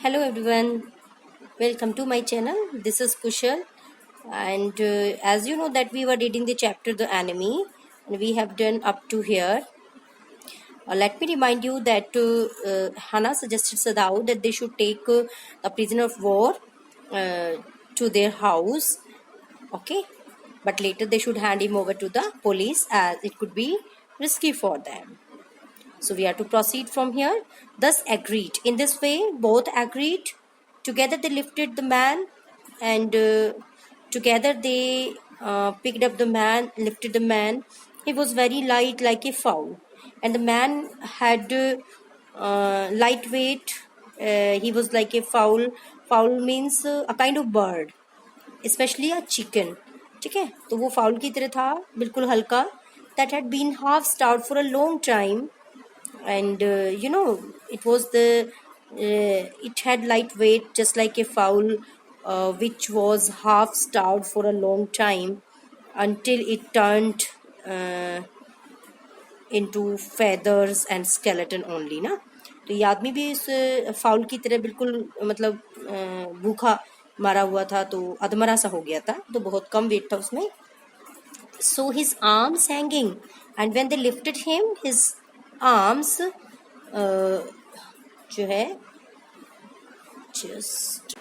Hello everyone, welcome to my channel. This is Kushal, and as you know that we were reading the chapter The Enemy, and we have done up to here. Let me remind you that Hannah suggested Sadao that they should take a prisoner of war uh, to their house, okay, but later they should hand him over to the police as it could be risky for them. So we are to proceed from here. Thus agreed. In this way, both agreed. Together they lifted the man, and together they picked up the man, lifted the man. He was very light, like a fowl, and the man had lightweight. He was like a fowl. Fowl means a kind of bird, especially a chicken. ठीक है, तो वो foul की तरह था, बिल्कुल हल्का. That had been half starved for a long time, and it was it had light weight just like a fowl, which was half starved for a long time until it turned into feathers and skeleton only ना. तो ये आदमी भी इस foul की तरह बिल्कुल मतलब भूखा मारा हुआ था, तो अधमरा सा हो गया था, तो बहुत कम वेट था उसमें. So his arms hanging, and when they lifted him, his arms जो है just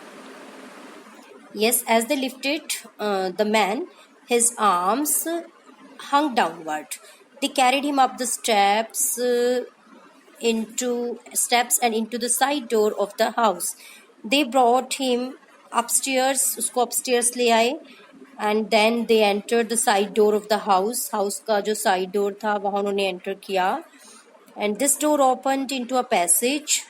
yes, as they lifted the man, his arms hung downward. They carried him up the steps and into the side door of the house. They brought him upstairs, उसको upstairs ले आए, and then they entered the side door of the house. House का जो side door था वहाँ उन्होंने enter किया, and this door opened into a passage.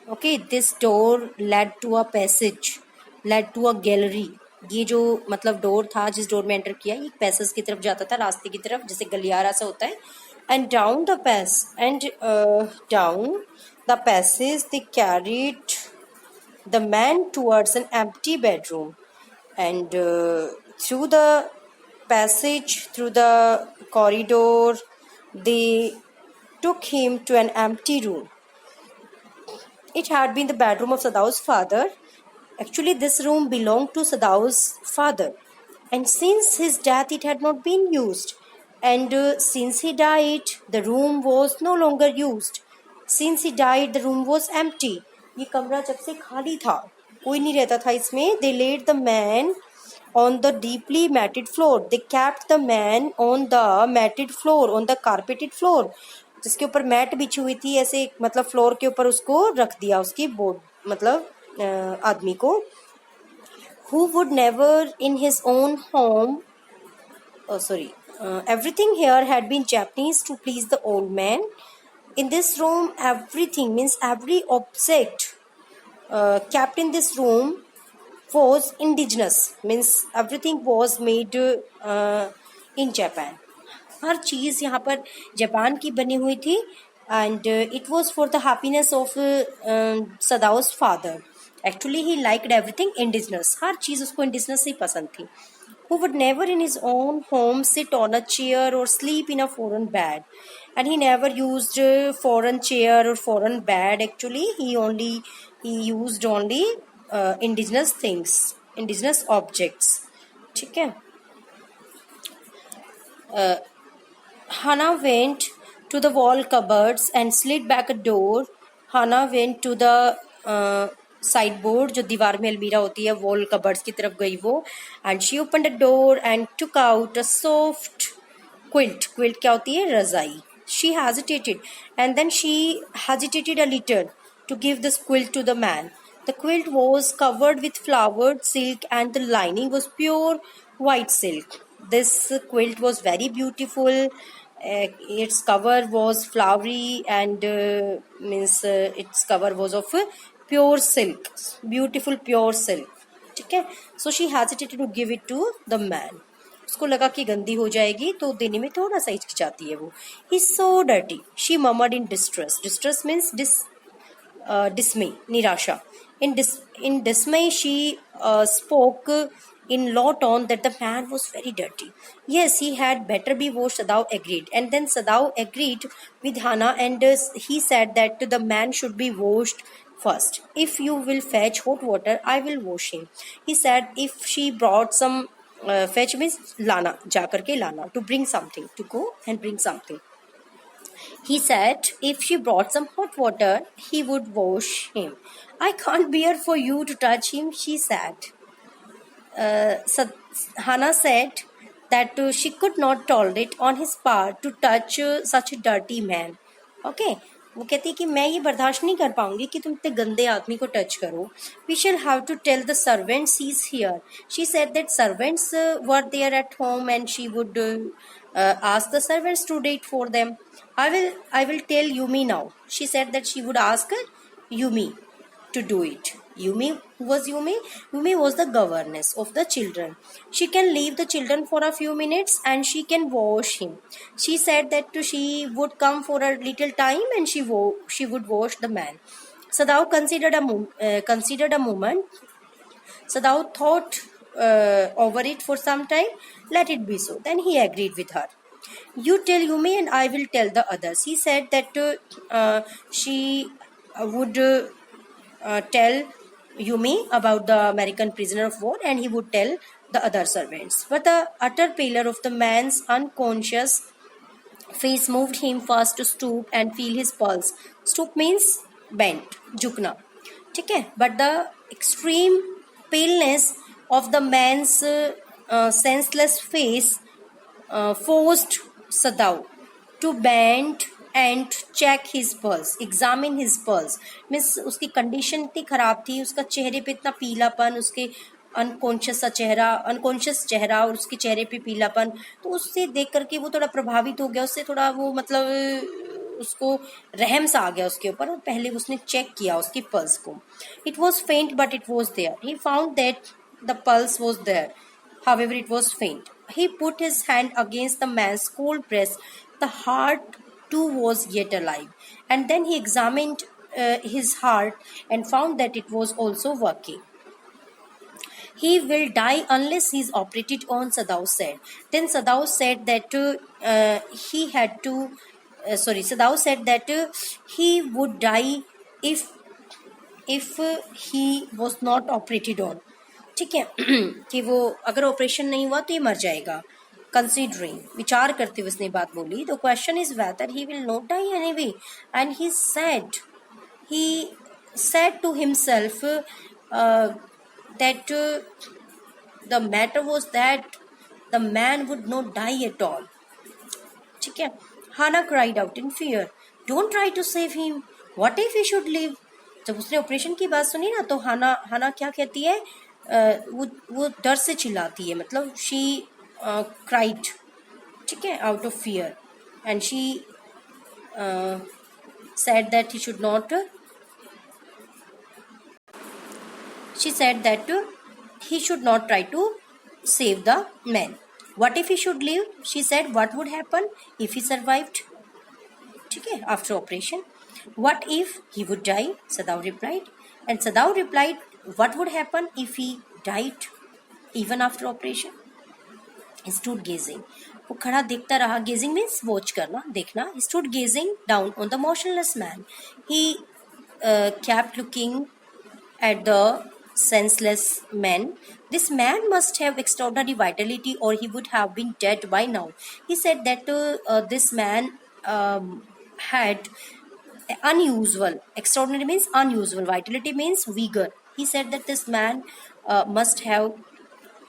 Okay, this door led to a passage, led to a gallery. ये जो मतलब door था जिस डोर में एंटर किया, ये पैसेज की तरफ जाता था, रास्ते की तरफ, जैसे गलियारा सा होता है. And down the passage they carried the man towards an empty bedroom, and through the passage, through the corridor, they took him to an empty room. It had been the bedroom of Sadao's father. Actually, this room belonged to Sadao's father, and since his death it had not been used, and since he died the room was no longer used. Since he died the room was empty. ये कमरा जब से खाली था, कोई नहीं रहता था इसमें. They laid the man on the deeply matted floor. They kept the man on the matted floor, on the carpeted floor, जिसके ऊपर मैट बिछी हुई थी, ऐसे मतलब फ्लोर के ऊपर उसको रख दिया, उसकी बोर्ड मतलब आदमी को. Who would never in his own home, everything here had been Japanese to please the old man. In this room, everything means every object kept in this room was indigenous, means everything was made in Japan. हर चीज़ यहाँ पर Japan की बनी हुई थी, and it was for the happiness of Sadao's father. Actually he liked everything indigenous. हर चीज़ उसको indigenous ही पसंद थी. Who would never in his own home sit on a chair or sleep in a foreign bed. And he never used foreign chair or foreign bed. Actually he used only indigenous things, indigenous objects. ठीक है. Hannah went to the wall cupboards and slid back a door. Hannah went to the sideboard, जो दीवार में अलमीरा होती है, wall cupboards की तरफ गई वो, and she opened a door and took out a soft quilt. Quilt क्या होती है? रजाई. She hesitated, and then she hesitated a little to give this quilt to the man. The quilt was covered with flowered silk, and the lining was pure white silk. This quilt was very beautiful. Its cover was flowery, and its cover was of pure silk, beautiful pure silk. ठीक है. So she hesitated to give it to the man. उसको लगा कि गंदी हो जाएगी, तो देने में थोड़ा सा हिचकिचाती है वो. He's so dirty, she murmured in distress. Distress means dismay, निराशा. In dismay she spoke in low tone that the man was very dirty. Yes, he had better be washed, Sadao agreed. And then Sadao agreed with Hannah, and he said that the man should be washed first. If you will fetch hot water, I will wash him. He said if she brought some fetch means lana, ja karke lana, to bring something, to go and bring something. He said if she brought some hot water, he would wash him. I can't bear for you to touch him, she said. Hannah said that she could not tolerate on his part to touch such a dirty man. Okay, वो कहती है कि मैं ये बर्दाश्त नहीं कर पाऊंगी कि तुम इतने गंदे आदमी को टच करो. We shall have to tell the servants he's here. She said that servants were there at home and she would ask the servants to wait for them. I will tell Yumi now. She said that she would ask Yumi to do it. Yumi, who was Yumi? Yumi was the governess of the children. She can leave the children for a few minutes and she can wash him. She said that she would come for a little time and she would wash the man. Sadao considered a moment. Sadao thought over it for some time. Let it be so. Then he agreed with her. You tell Yumi and I will tell the others. He said that she would tell Yumi about the American prisoner of war and he would tell the other servants. But the utter pallor of the man's unconscious face moved him first to stoop and feel his pulse. Stoop means bent, झुकना. ठीक है? But the extreme paleness of the man's senseless face forced Sadao to bend and check his pulse, examine his pulse. Means उसकी condition इतनी खराब थी, उसका चेहरे पे इतना पीलापन, उसके अनकॉन्शियस चेहरा और उसके चेहरे पे पीलापन, तो उससे देख करके वो थोड़ा प्रभावित हो गया, उससे थोड़ा वो मतलब उसको रहम सा आ गया उसके ऊपर और पहले उसने चेक किया उसकी पल्स को. It was faint but it was there. He found that the pulse was there. However, it was faint. He put his hand against the man's cold breast. The heart too was yet alive. And then he examined his heart and found that it was also working. He will die unless he is operated on, Sadao said. Then Sadao said that Sadao said that he would die if he was not operated on. ठीक है कि वो अगर operation नहीं हुआ तो ये मर जाएगा. कंसिडरिंग, विचार करते हुए उसने बात बोली. The question is whether he will not die anyway. And he said to himself that the matter was that the man would not die at all. ठीक है. Hannah cried out in fear, don't try to save him. What if he should live? जब उसने operation की बात सुनी ना तो हाना क्या कहती है, वो डर से चिल्लाती है, मतलब शी क्राइड, ठीक है, out of fear. And she said that he should not try to save the man. What if he should live? She said, what would happen if he survived, ठीक है, after operation? What if he would die? Sadao replied. And Sadao replied, what would happen if he died even after operation? He stood gazing. वो खड़ा देखता रहा. Gazing means watch करना, देखना. He stood gazing down on the motionless man. He kept looking at the senseless man. This man must have extraordinary vitality or he would have been dead by now. He said that this man had unusual, extraordinary means unusual, vitality means vigor. He said that this man must have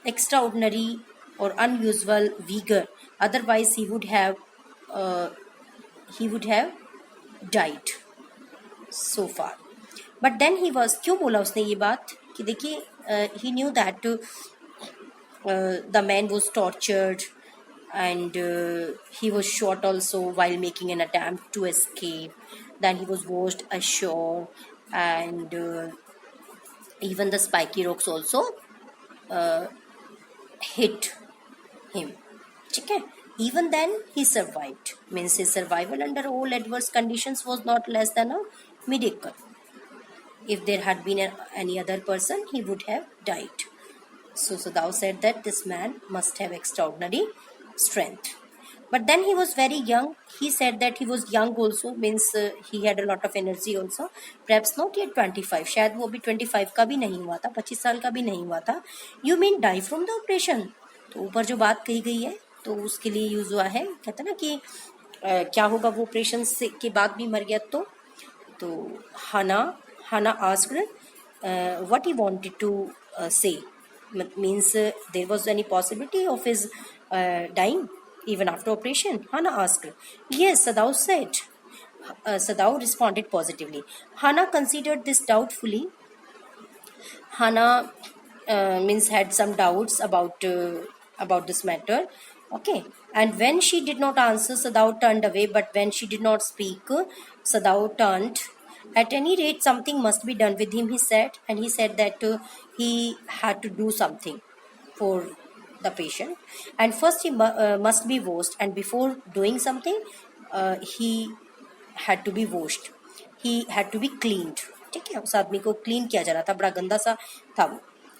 extraordinary or unusual vigor, otherwise he would have died so far. But then he was, क्यों बोला उसने ये बात कि देखिए, he knew that the man was tortured and he was shot also while making an attempt to escape. Then he was washed ashore and even the spiky rocks also hit him. ठीक है. Even then he survived. Means his survival under all adverse conditions was not less than a miracle. If there had been any other person, he would have died. So Sadao said that this man must have extraordinary strength. But then he was very young. He said that he was young also, means he had a lot of energy also. Perhaps not yet 25. शायद वो अभी 25 का भी नहीं हुआ था, 25 साल का भी नहीं हुआ था. You mean die from the operation? तो ऊपर जो बात कही गई है तो उसके लिए यूज हुआ है. कहते हैं ना कि क्या होगा वो ऑपरेशन से के बाद भी मर गया तो Hannah asked what he wanted to say. Means there was any possibility of his dying even after operation. Hannah asked. Yes, Sadao said. Sadao responded positively. Hannah considered this doubtfully. Hannah means had some doubts about this matter. Okay, and when she did not answer, Sadao turned away. But when she did not speak, Sadao turned. At any rate, something must be done with him, he said, and he said that he had to do something for the patient, and first he must be washed, and before doing something, he had to be washed. He had to be cleaned. ठीक है, उस आदमी को clean किया जा रहा था, बड़ा गंदा सा था वो.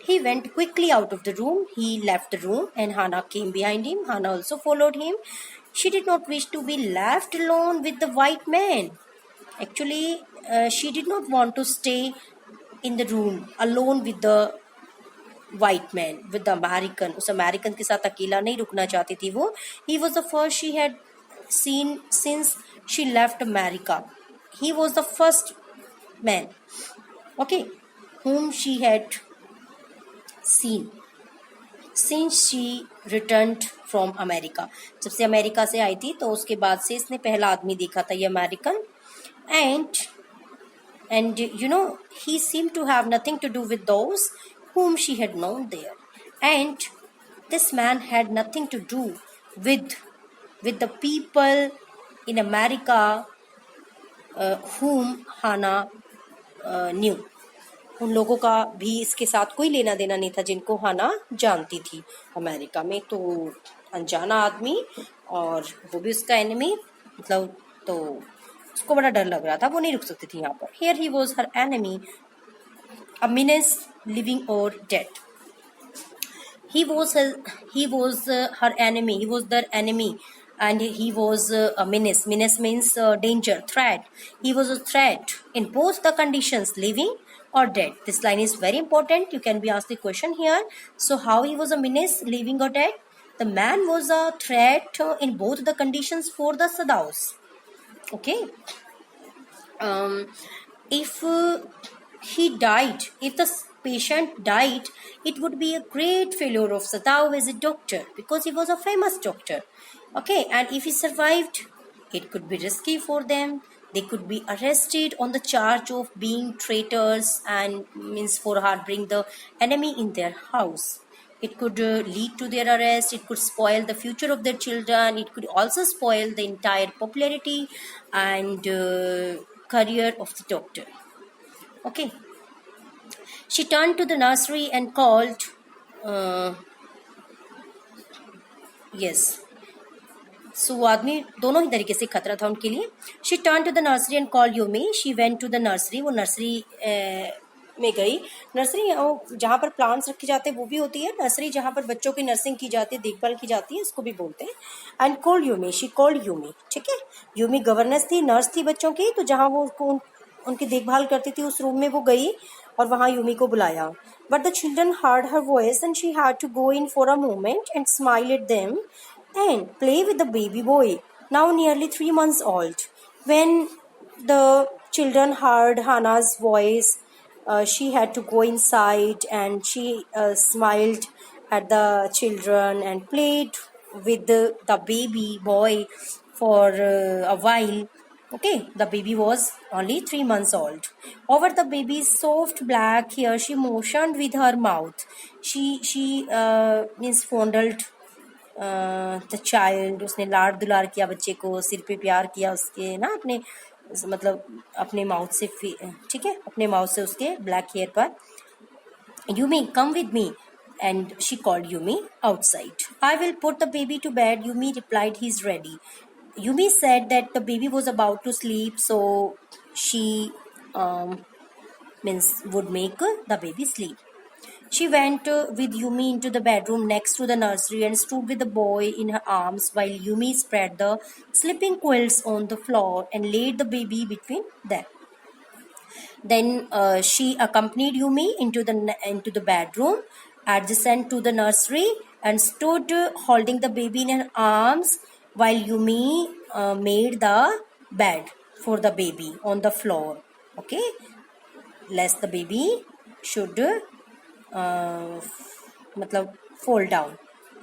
He went quickly out of the room. He left the room, and Hannah came behind him. Hannah also followed him. She did not wish to be left alone with the white man. Actually, she did not want to stay in the room alone with the white man, with the American. उस American के साथ अकेला नहीं रुकना चाहती थी वो. He was the first she had seen since she left America. He was the first man, okay, whom she had seen since she returned from America. जब से अमेरिका से आई थी तो उसके बाद से इसने पहला आदमी देखा था ये American. And you know, he seemed to have nothing to do with those whom she had known there, and this man had nothing to do with the people in America whom Hannah knew. उन लोगों का भी इसके साथ कोई लेना देना नहीं था जिनको हाना जानती थी अमेरिका में. तो अनजाना आदमी और वो भी उसका एनिमी, मतलब तो उसको बड़ा डर लग रहा था, वो नहीं रुक सकती थी यहाँ पर. Here he was her enemy, a menace living और dead. He was her enemy. He was their enemy, and he was a menace. Menace means danger, threat. He was a threat in both the conditions, living or dead. This line is very important. You can be asked the question here. So, how he was a menace, living or dead? The man was a threat in both the conditions for the Sadaus. Okay. If he died, if the patient died, it would be a great failure of Sadao as a doctor because he was a famous doctor. Okay, and if he survived, it could be risky for them. They could be arrested on the charge of being traitors and means for harboring the enemy in their house. It could lead to their arrest. It could spoil the future of their children. It could also spoil the entire popularity and career of the doctor. Okay. She turned to the nursery and called. Yes. So वो आदमी दोनों ही तरीके से खतरा था उनके लिए. She turned to the nursery and called Yumi. She went to the nursery. वो नर्सरी में गई. नर्सरी जहाँ पर प्लांट्स रखे जाते हैं वो भी होती है. नर्सरी जहाँ पर बच्चों की नर्सिंग की जाती है, देखभाल की जाती है, इसको भी बोलते हैं. And called Yumi. She called Yumi. ठीक है, यूमी गवर्नेंस थी, नर्स थी बच्चों की, तो जहाँ वो उनकी देखभाल करती थी उस रूम में वो गई और वहाँ यूमी को बुलाया. But the children heard her voice and she had to go in for a moment and smile at them and play with the baby boy, now nearly 3 months old. When the children heard Hannah's voice, she had to go inside and she smiled at the children and played with the baby boy for a while. Okay, the baby was only 3 months old. Over the baby's soft black hair, she motioned with her mouth. She means fondled the child. उसने लाड दुलार किया बच्चे को, सिर पे प्यार किया उसके ना, अपने मतलब अपने माउथ से, ठीक है, अपने माउथ से उसके ब्लैक हेयर पर. Yumi come with me, and she called Yumi outside. I will put the baby to bed. Yumi replied he is ready. Yumi said that the baby was about to sleep, so she means would make the baby sleep. She went with Yumi into the bedroom next to the nursery and stood with the boy in her arms while Yumi spread the sleeping quilts on the floor and laid the baby between them. Then she accompanied Yumi into the bedroom adjacent to the nursery and stood holding the baby in her arms while Yumi made the bed for the baby on the floor. Okay, lest the baby should मतलब fold down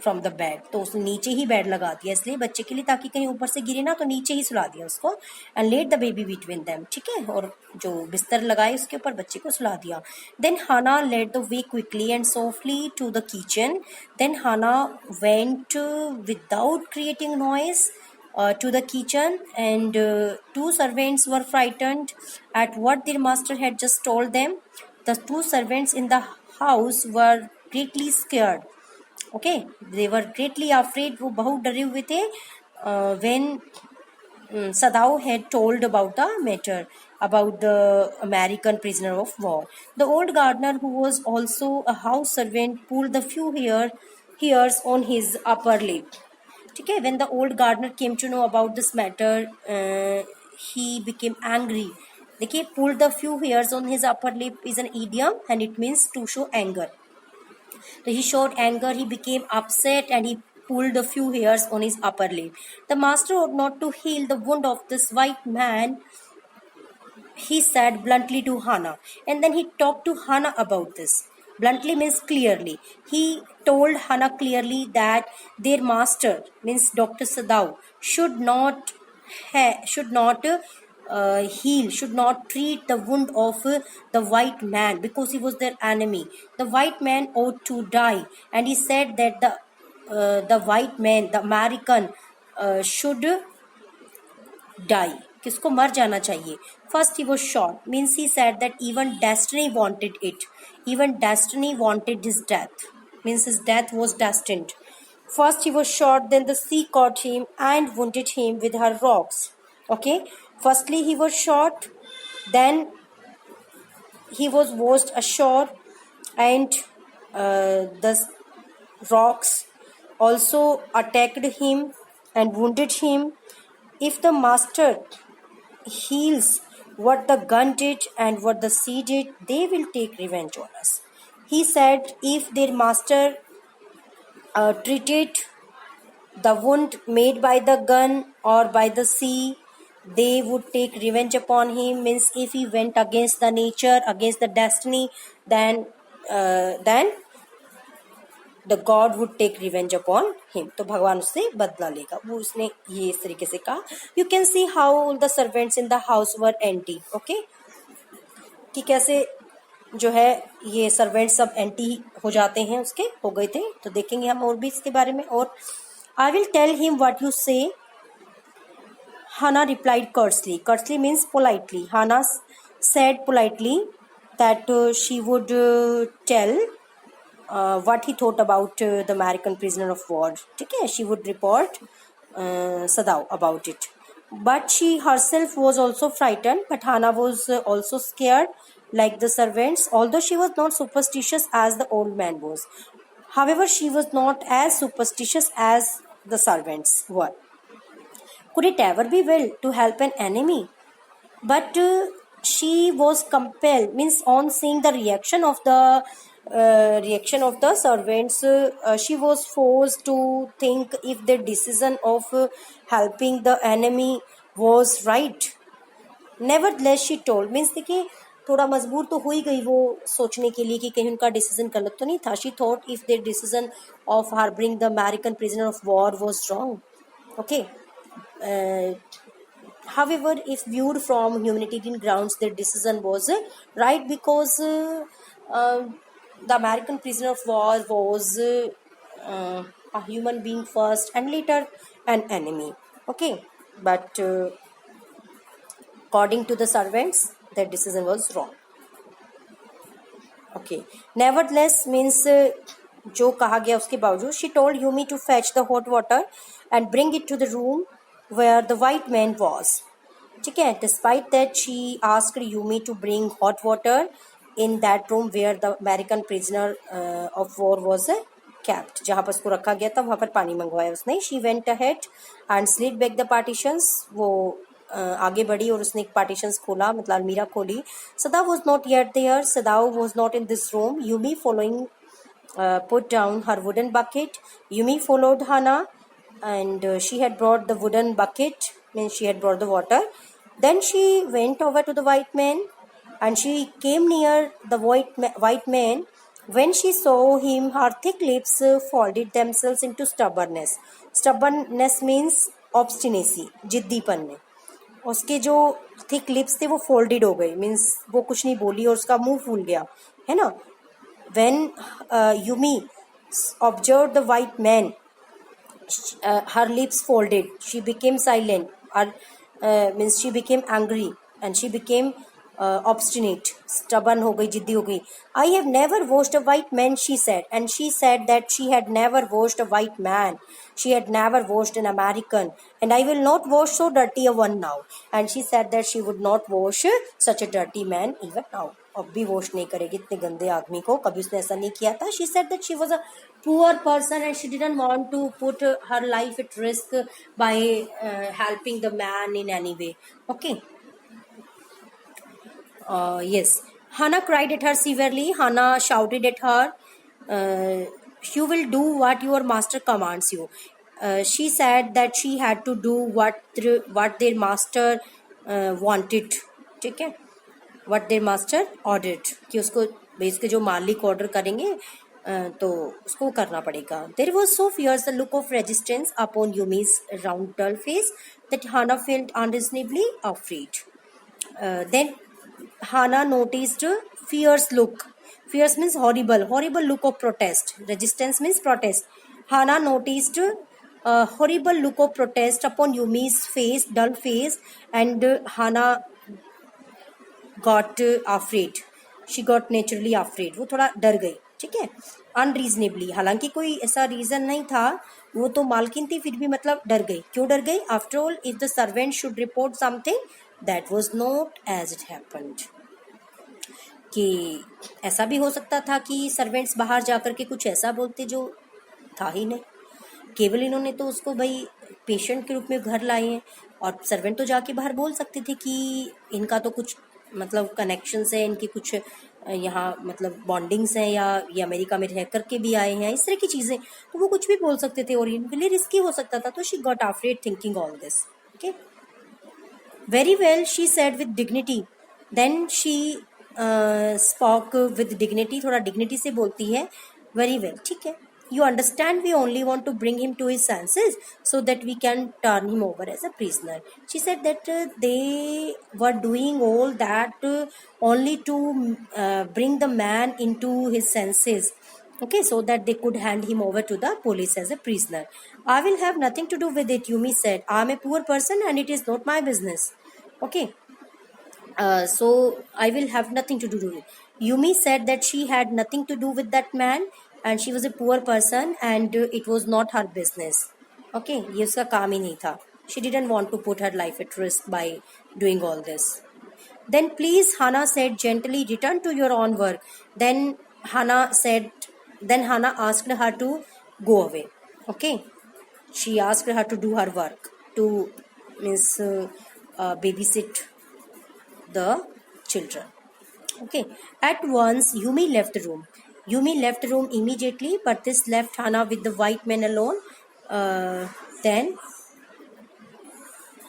from the bed, तो उसने नीचे ही bed लगा दिया इसलिए बच्चे के लिए, ताकि कहीं ऊपर से गिरे ना, तो नीचे ही सुला दिया उसको. And let the baby between them, ठीक है, और जो बिस्तर लगाए उसके ऊपर बच्चे को सुला दिया. Then Hana led the way quickly and softly to the kitchen. Then Hana went without creating noise to the kitchen, and two servants were frightened at what their master had just told them. The two servants in the house were greatly scared. Okay, they were greatly afraid. वो बहुत डरे हुए थे when Sadao had told about the matter about the American prisoner of war. The old gardener, who was also a house servant, pulled the few hairs on his upper lip. ठीक है, when the old gardener came to know about this matter, he became angry. देखिए, pulled the few hairs on his upper lip is an idiom and it means to show anger. So he showed anger, he became upset and he pulled a few hairs on his upper lip. The master ought not to heal the wound of this white man, he said bluntly to Hana. And then he talked to Hana about this. Bluntly means clearly. He told Hana clearly that their master, means Dr. Sadao, should not heal, should not treat the wound of the white man because he was their enemy. The white man ought to die, and he said that the white man, the American, should die. किसको मर जाना चाहिए. First he was shot, means he said that even destiny wanted it. Even destiny wanted his death, means his death was destined. First he was shot, then the sea caught him and wounded him with her rocks. Okay, firstly he was shot, then he was washed ashore, and the rocks also attacked him and wounded him. If the master heals what the gun did and what the sea did, they will take revenge on us. He said if their master treated the wound made by the gun or by the sea, they would take revenge upon him. Means if he went against the nature, against the destiny, then the God would take revenge upon him. तो भगवान उससे बदला लेगा. वो उसने ये इस तरीके से कहा. You can see how the servants in the house were anti. Okay, कि कैसे जो है ये सर्वेंट्स सब एंटी हो जाते हैं, उसके हो गए थे. तो देखेंगे हम और भी इसके बारे में. और I will tell him what you say, Hana replied curtly. Curtly means politely. Hana said politely that she would tell what he thought about the American prisoner of war. ठीक है, she would report Sadao about it. But she herself was also frightened. But Hana was also scared, like the servants, although she was not superstitious as the old man was. However, she was not as superstitious as the servants were. Could it ever be well to help an enemy? But she was compelled, means on seeing the reaction of the servants, she was forced to think if the decision of helping the enemy was right. Nevertheless, she told, means देखिए थोड़ा मजबूर तो हो ही गई वो सोचने के लिए कि कहीं उनका डिसीजन गलत तो नहीं था. She thought if their decision of harboring the American prisoner of war was wrong. Okay. However, if viewed from humanitarian grounds, their decision was right, because the American prisoner of war was a human being first and later an enemy. Okay, but according to the servants, their decision was wrong. Okay, nevertheless means जो कहा गया उसके बावजूद, she told Yumi to fetch the hot water and bring it to the room where the white man was. ठीक है, despite that she asked Yumi to bring hot water in that room where the American prisoner of war was kept. जहाँ पर उसको रखा गया था वहाँ पर पानी मंगवाया उसने. She went ahead and slid back the partitions. वो आगे बढ़ी और उसने partitions खोला, मतलब अलमीरा खोली. Sadao was not yet there. Sadao was not in this room. Yumi following put down her wooden bucket. Yumi followed Hana, and she had brought the wooden bucket, means she had brought the water. Then she went over to the white man, and she came near the white man. When she saw him, her thick lips folded themselves into stubbornness. Stubbornness means obstinacy, जिद्दीपन में. उसके जो thick lips थे वो folded हो गए, means वो कुछ नहीं बोली और उसका मुंह फूल गया, है ना. When Yumi observed the white man, her lips folded. She became silent. Means she became angry and she became obstinate. Stubborn हो गई, जिद्दी हो गई. I have never washed a white man, she said. And she said that she had never washed a white man. She had never washed an American. And I will not wash so dirty a one now. And she said that she would not wash such a dirty man even now. अब भी wash नहीं करेगी इतने गंदे आदमी को, कभी उसने ऐसा नहीं किया था. She said that she was a poor person and she didn't want to put her life at risk by helping the man in any way. Okay. Yes. Hana cried at her severely. Hana shouted at her, you will do what your master commands you. She said that she had to do what their master wanted. ठीक है, what their master ordered, कि उसको इसके जो मालिक order करेंगे तो उसको करना पड़ेगा. There was so fierce a look of resistance upon Yumi's round dull face that Hana felt unreasonably afraid. Then Hana noticed fierce look. Fierce means horrible look of protest. Resistance means protest. Hana noticed a horrible look of protest upon Yumi's face, dull face, and Hana got afraid. She got naturally afraid. वो थोड़ा डर गई. ठीक है. Unreasonably, हालांकि कोई ऐसा reason नहीं था, वो तो मालकिन थी, फिर भी मतलब डर गई. क्यों डर गई? After all, if the servant should report something, that was not as it happened. कि ऐसा भी हो सकता था कि सर्वेंट्स बाहर जाकर के कुछ ऐसा बोलते जो था ही नहीं. केवल इन्होंने तो उसको भाई पेशेंट के रूप में घर लाए हैं, और सर्वेंट तो जाके बाहर बोल सकते थे कि इनका तो कुछ मतलब कनेक्शंस है, इनकी कुछ यहाँ मतलब बॉन्डिंग्स हैं, या ये अमेरिका में रह करके भी आए हैं, इस तरह की चीज़ें, तो वो कुछ भी बोल सकते थे और इनके लिए रिस्की हो सकता था. तो she got afraid thinking all this. Okay. Very well, she said with dignity. Then she spoke with dignity. थोड़ा dignity से बोलती है. Very well, ठीक है. You understand, we only want to bring him to his senses so that we can turn him over as a prisoner. She said that they were doing all that only to bring the man into his senses. Okay, so that they could hand him over to the police as a prisoner. I will have nothing to do with it, Yumi said. I am a poor person and it is not my business. Okay, so I will have nothing to do with it. Yumi said that she had nothing to do with that man and she was a poor person and it was not her business. Okay, ये उसका काम ही नहीं था. She didn't want to put her life at risk by doing all this. Then please, Hana said gently, return to your own work. Then Hana asked her to go away. Okay, she asked her to do her work, to means babysit the children. Okay, at once Yumi left the room. Yumi left the room immediately, but this left Hana with the white man alone. Then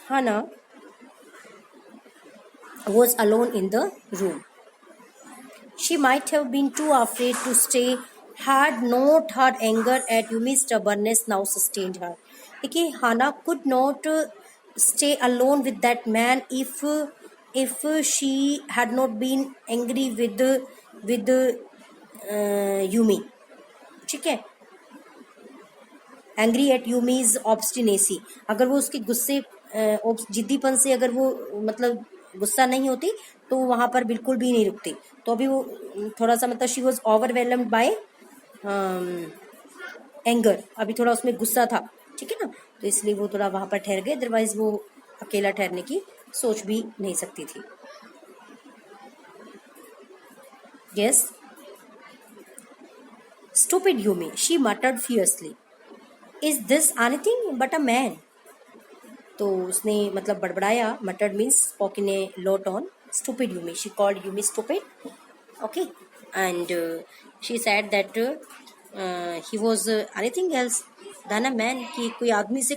Hana was alone in the room. She might have been too afraid to stay had not her anger at Yumi's stubbornness now sustained her. Okay, Hana could not stay alone with that man if she had not been angry with Yumi. ठीक है, angry at यूमीज obstinacy. अगर वो उसके गुस्से जिद्दीपन से अगर वो मतलब गुस्सा नहीं होती तो वहां पर बिल्कुल भी नहीं रुकती. तो अभी वो थोड़ा सा मतलब she was overwhelmed bye anger. अभी थोड़ा उसमें गुस्सा था, ठीक है ना, तो इसलिए वो थोड़ा वहां पर ठहर गए. अदरवाइज वो अकेला ठहरने की सोच भी नहीं सकती थी. Yes. Stupid Yumi, she muttered fiercely. Is this anything but a man? तो उसने मतलब बड़बड़ाया. Muttered means spoke in a low tone. Stupid Yumi. She called Yumi stupid. Okay. And she said that he was anything else than a man. कि कोई आदमी से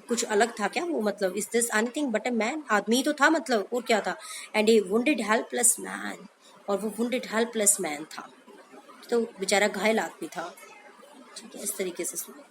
कुछ अलग था क्या वो, मतलब is this anything but a man, आदमी तो था मतलब, और क्या था. And A wounded helpless man, और वो वुंडेड हेल्पलेस मैन था, तो बेचारा घायल आदमी था. ठीक है, इस तरीके से सुनो.